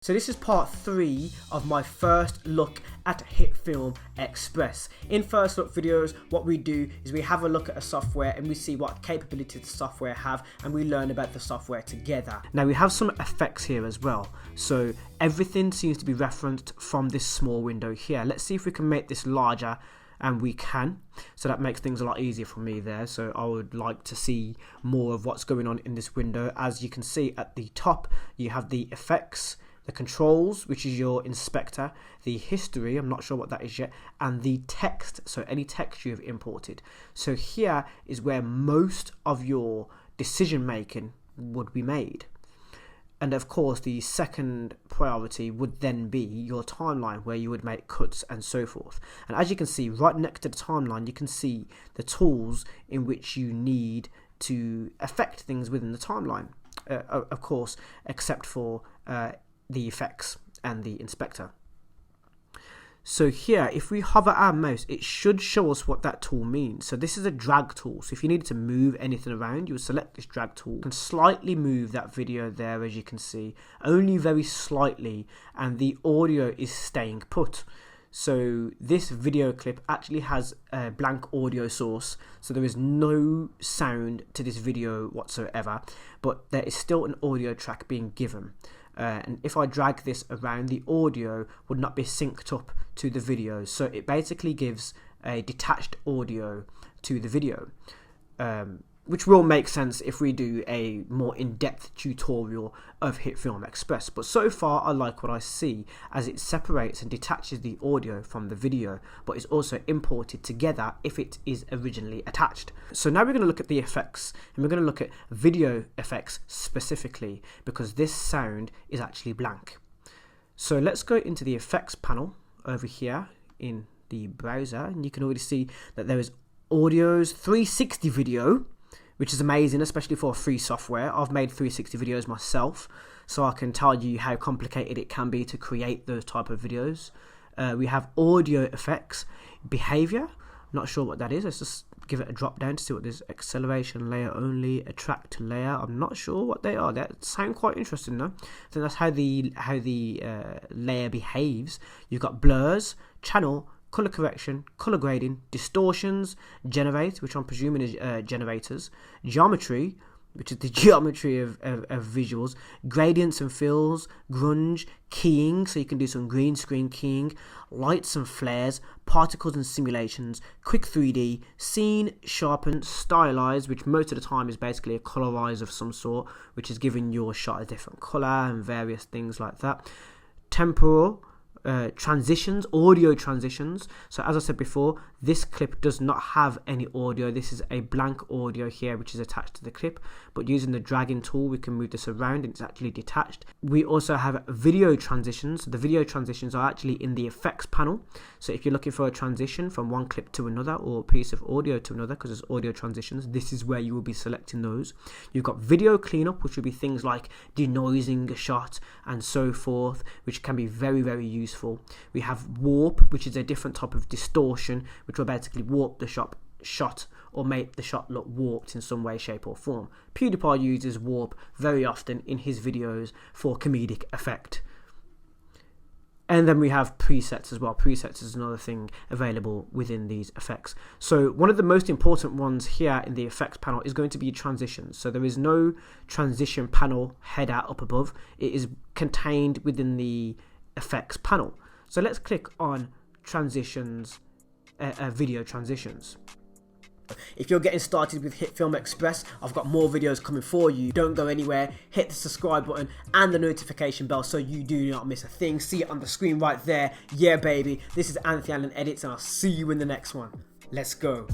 So this is part 3 of my first look at Hitfilm Express. In first look videos, what we do is we have a look at a software and we see what capabilities the software have, and we learn about the software together. Now we have some effects here as well. So everything seems to be referenced from this small window here. Let's see if we can make this larger, and we can. So that makes things a lot easier for me there. So I would like to see more of what's going on in this window. As you can see at the top, you have the effects, the controls, which is your inspector, the history, I'm not sure what that is yet, and the text, so any text you have imported. So here is where most of your decision making would be made. And of course, the second priority would then be your timeline, where you would make cuts and so forth. And as you can see, right next to the timeline, you can see the tools in which you need to affect things within the timeline. Of course, except for the effects and the inspector. So here, if we hover our mouse, it should show us what that tool means. So this is a drag tool. So if you needed to move anything around, you would select this drag tool. You can slightly move that video there, as you can see, only very slightly, and the audio is staying put. So this video clip actually has a blank audio source, so there is no sound to this video whatsoever, but there is still an audio track being given. And if I drag this around, the audio would not be synced up to the video, so it basically gives a detached audio to the video, which will make sense if we do a more in-depth tutorial of Hitfilm Express. But so far I like what I see, as it separates and detaches the audio from the video, but is also imported together if it is originally attached. So now we're going to look at the effects, and we're going to look at video effects specifically, because this sound is actually blank. So let's go into the effects panel over here in the browser, and you can already see that there is audio's 360 video, which is amazing, especially for free software. I've made 360 videos myself, so I can tell you how complicated it can be to create those type of videos. We have audio effects, behavior, not sure what that is. Let's just give it a drop down to see what this acceleration layer only, attract layer. I'm not sure what they are. They sound quite interesting though. So that's how the layer behaves. You've got blurs, channel, color correction, color grading, distortions, generate, which I'm presuming is generators, geometry, which is the geometry of visuals, gradients and fills, grunge, keying, so you can do some green screen keying, lights and flares, particles and simulations, quick 3D, scene, sharpen, stylize, which most of the time is basically a colorize of some sort, which is giving your shot a different color and various things like that, temporal, transitions, audio transitions. So as I said before, this clip does not have any audio. This is a blank audio here which is attached to the clip, but using the dragging tool we can move this around and it's actually detached. We also have video transitions. The video transitions are actually in the effects panel, so if you're looking for a transition from one clip to another or a piece of audio to another, because there's audio transitions, this is where you will be selecting those. You've got video cleanup, which will be things like denoising a shot and so forth, which can be very, very useful. We have warp, which is a different type of distortion, which will basically warp the shot or make the shot look warped in some way, shape or form. PewDiePie uses warp very often in his videos for comedic effect. And then we have presets as well. Presets is another thing available within these effects. So one of the most important ones here in the effects panel is going to be transitions. So there is no transition panel header up above. It is contained within the effects panel. So let's click on transitions, video transitions. If you're getting started with Hitfilm Express, I've got more videos coming for you. Don't go anywhere. Hit the subscribe button and the notification bell so you do not miss a thing. See it on the screen right there. Yeah, baby. This is AnthonyAllenEdits, and I'll see you in the next one. Let's go.